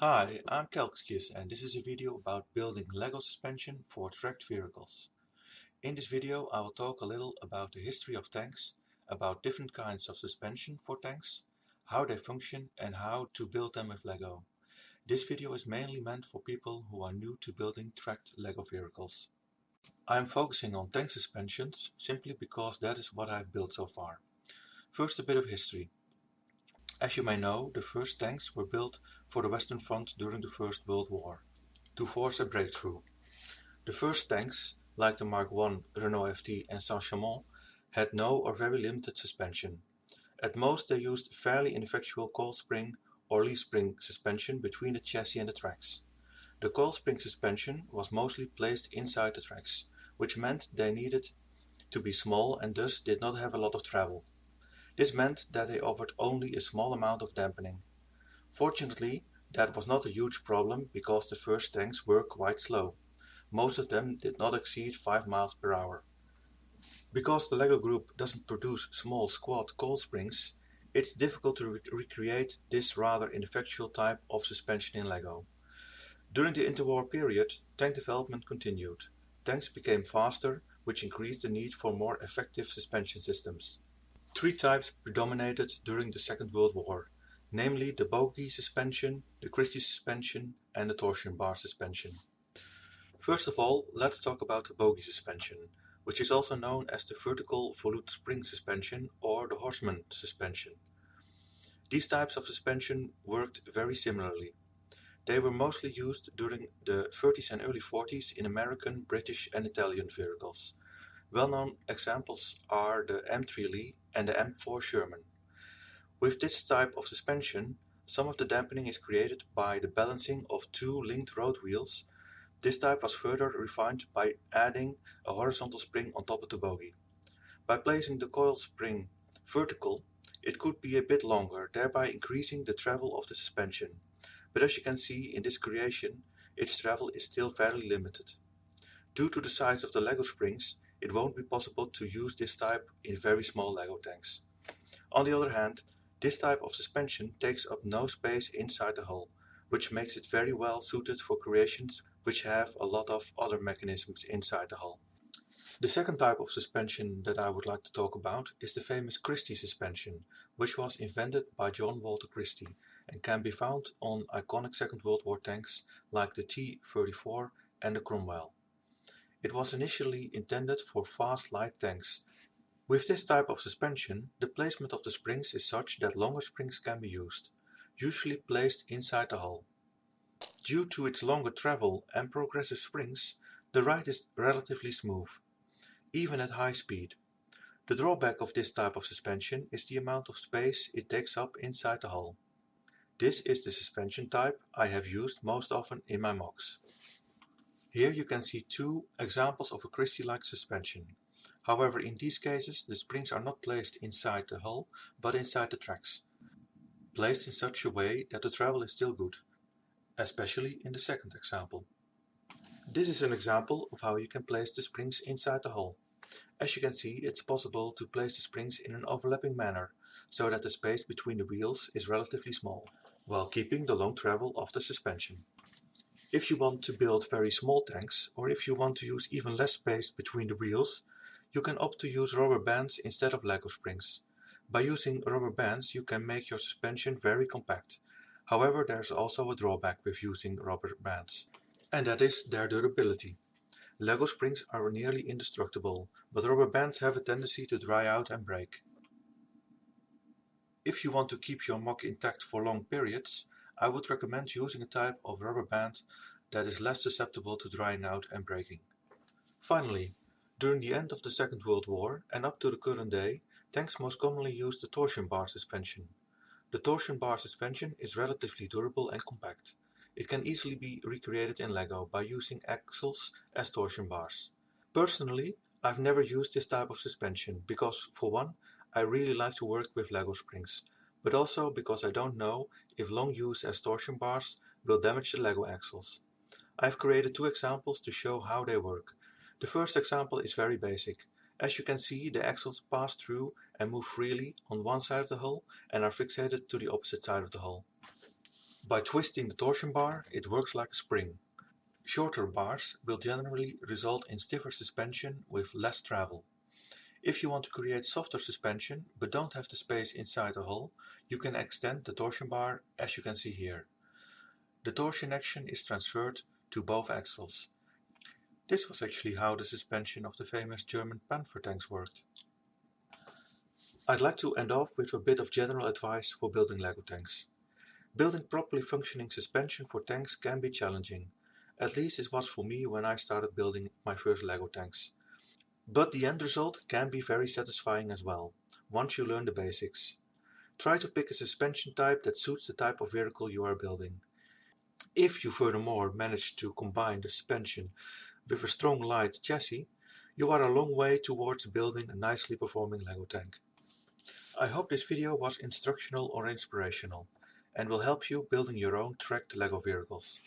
Hi, I'm Kelkschiz and this is a video about building Lego suspension for tracked vehicles. In this video I will talk a little about the history of tanks, about different kinds of suspension for tanks, how they function and how to build them with Lego. This video is mainly meant for people who are new to building tracked Lego vehicles. I am focusing on tank suspensions simply because that is what I've built so far. First, a bit of history. As you may know, the first tanks were built for the Western Front during the First World War, to force a breakthrough. The first tanks, like the Mark I Renault FT and Saint-Chamond, had no or very limited suspension. At most they used fairly ineffectual coil spring or leaf spring suspension between the chassis and the tracks. The coil spring suspension was mostly placed inside the tracks, which meant they needed to be small and thus did not have a lot of travel. This meant that they offered only a small amount of dampening. Fortunately, that was not a huge problem because the first tanks were quite slow. Most of them did not exceed 5 miles per hour. Because the Lego group doesn't produce small squat coil springs, it's difficult to recreate this rather ineffectual type of suspension in Lego. During the interwar period, tank development continued. Tanks became faster, which increased the need for more effective suspension systems. Three types predominated during the Second World War, namely the Bogie suspension, the Christie suspension and the torsion bar suspension. First of all, let's talk about the Bogie suspension, which is also known as the vertical volute spring suspension or the horseman suspension. These types of suspension worked very similarly. They were mostly used during the 30s and early 40s in American, British and Italian vehicles. Well-known examples are the M3 Lee and the M4 Sherman. With this type of suspension, some of the dampening is created by the balancing of two linked road wheels. This type was further refined by adding a horizontal spring on top of the bogie. By placing the coil spring vertical, it could be a bit longer, thereby increasing the travel of the suspension. But as you can see in this creation, its travel is still fairly limited. Due to the size of the Lego springs, it won't be possible to use this type in very small Lego tanks. On the other hand, this type of suspension takes up no space inside the hull, which makes it very well suited for creations which have a lot of other mechanisms inside the hull. The second type of suspension that I would like to talk about is the famous Christie suspension, which was invented by John Walter Christie and can be found on iconic Second World War tanks like the T-34 and the Cromwell. It was initially intended for fast light tanks. With this type of suspension, the placement of the springs is such that longer springs can be used, usually placed inside the hull. Due to its longer travel and progressive springs, the ride is relatively smooth, even at high speed. The drawback of this type of suspension is the amount of space it takes up inside the hull. This is the suspension type I have used most often in my mocks. Here you can see two examples of a Christie-like suspension. However, in these cases the springs are not placed inside the hull, but inside the tracks, placed in such a way that the travel is still good, especially in the second example. This is an example of how you can place the springs inside the hull. As you can see, it's possible to place the springs in an overlapping manner, so that the space between the wheels is relatively small, while keeping the long travel of the suspension. If you want to build very small tanks, or if you want to use even less space between the wheels, you can opt to use rubber bands instead of Lego springs. By using rubber bands, you can make your suspension very compact. However, there's also a drawback with using rubber bands, and that is their durability. Lego springs are nearly indestructible, but rubber bands have a tendency to dry out and break. If you want to keep your mock intact for long periods, I would recommend using a type of rubber band that is less susceptible to drying out and breaking. Finally, during the end of the Second World War and up to the current day, tanks most commonly use the torsion bar suspension. The torsion bar suspension is relatively durable and compact. It can easily be recreated in Lego by using axles as torsion bars. Personally, I've never used this type of suspension because, for one, I really like to work with Lego springs, but also because I don't know if long use as torsion bars will damage the Lego axles. I've created two examples to show how they work. The first example is very basic. As you can see, the axles pass through and move freely on one side of the hull and are fixated to the opposite side of the hull. By twisting the torsion bar, it works like a spring. Shorter bars will generally result in stiffer suspension with less travel. If you want to create softer suspension but don't have the space inside the hull, you can extend the torsion bar as you can see here. The torsion action is transferred to both axles. This was actually how the suspension of the famous German Panzer tanks worked. I'd like to end off with a bit of general advice for building Lego tanks. Building properly functioning suspension for tanks can be challenging. At least it was for me when I started building my first Lego tanks. But the end result can be very satisfying as well, once you learn the basics. Try to pick a suspension type that suits the type of vehicle you are building. If you furthermore manage to combine the suspension with a strong light chassis, you are a long way towards building a nicely performing Lego tank. I hope this video was instructional or inspirational and will help you building your own tracked Lego vehicles.